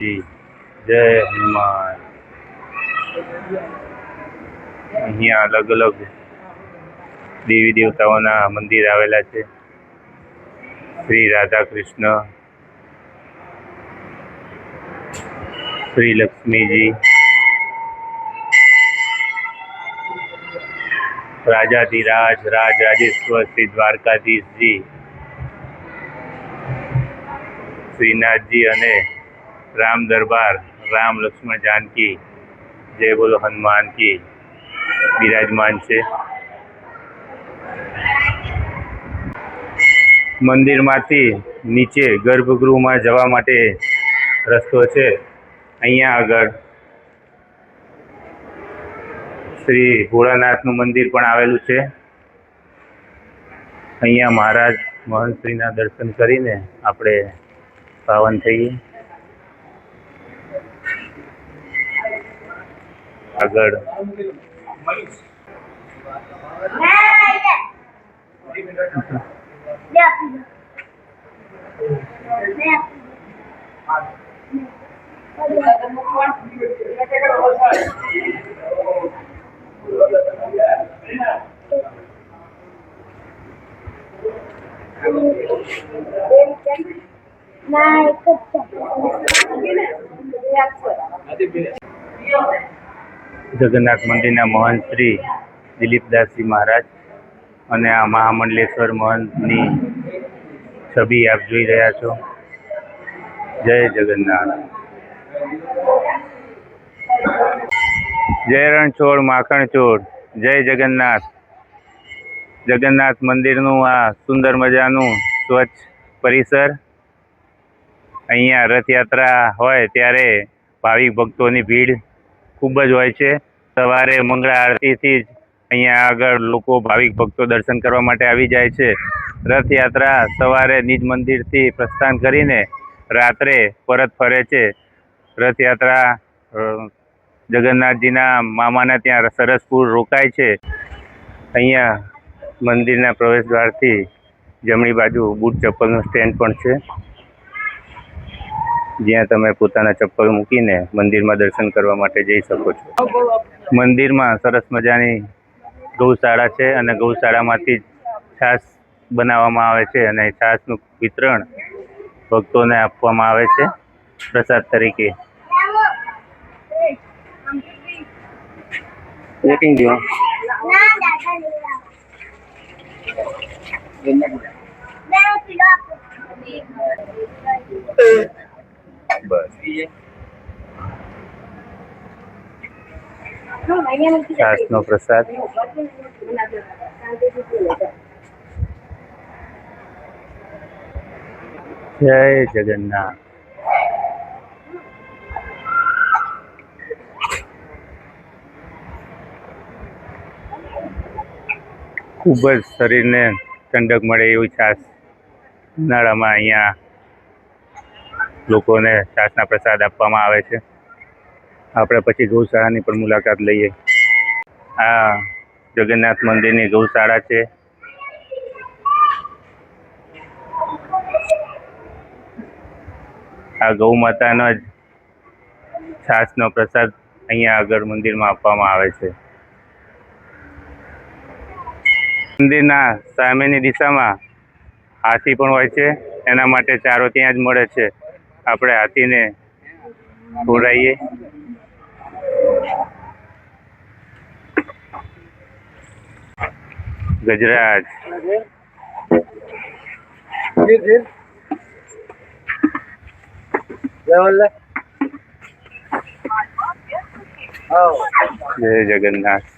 જી જય હનુમાન। અહીંયા અલગ અલગ દેવી દેવતાઓના મંદિર આવેલા છે। શ્રી રાધા કૃષ્ણ, શ્રી લક્ષ્મીજી, રાજાધિરાજ રાજ રાજેશ્વર શ્રી દ્વારકાધીશજી, શ્રીનાથજી અને રામ દરબાર રામ લક્ષ્મણ जानकी जय बोलो हनुमान की विराजमान છે। મંદિરમાંથી નીચે ગર્ભગૃહમાં જવા માટે રસ્તો છે। અહીંયા આગળ શ્રી ભોળાનાથનું મંદિર પણ આવેલું છે। અહીંયા મહારાજ મહંતશ્રીના દર્શન કરીને આપણે પાવન થઈએ। આગળ જગન્નાથ મંદિરના મહંત શ્રી દિલીપદાસજી મહારાજ અને આ મહામંડલેશ્વર મહંતની છબી આપ જોઈ રહ્યા છો। જય જગન્નાથ। જય રણછોડ માખણ ચોર, જય જગન્નાથ। જગન્નાથ મંદિરનું આ સુંદર મજાનું સ્વચ્છ પરિસર। અહીંયા રથયાત્રા હોય ત્યારે ભાવિક ભક્તોની ભીડ ખૂબ જ હોય છે। સવારે મંગળા આરતીથી જ અહીંયા આગળ લોકો ભાવિક ભક્તો દર્શન કરવા માટે આવી જાય છે। રથયાત્રા સવારે નિજ મંદિરથી પ્રસ્થાન કરીને રાત્રે પરત ફરે છે। રથયાત્રા જગન્નાથજીના મામાના ત્યાં સરસપુર રોકાય છે। અહીંયા મંદિરના પ્રવેશ દ્વારથી જમણી બાજુ બૂટ ચપ્પલનું સ્ટેન્ડ પણ છે, જ્યાં તમે પોતાના ચપ્પલ મૂકીને મંદિરમાં દર્શન કરવા માટે જઈ શકો છો। મંદિરમાં સરસ મજાની ગૌશાળા છે અને ગૌશાળામાંથી છાશ બનાવવામાં આવે છે અને છાશનું વિતરણ ભક્તોને આપવામાં આવે છે પ્રસાદ તરીકે। છાશનો પ્રસાદ। જય જગન્નાથ। ખૂબ જ શરીરને ઠંડક મળે એવી છાશ ઉનાળામાં અહીંયા લોકોને છાશના પ્રસાદ આપવામાં આવે છે। આપણે પછી ગૌશાળાની પણ મુલાકાત લઈએ। આ જગન્નાથ મંદિરની ગૌશાળા છે। આ ગૌ માતાનો જ છાશનો પ્રસાદ અહીંયા આગળ મંદિરમાં આપવામાં આવે છે। મંદિરના સામેની દિશામાં હાથી પણ હોય છે, એના માટે ચારો ત્યાં જ મળે છે। આપણે હાથીને ખવડાવીએ। ગજરાજ જય જગન્નાથ।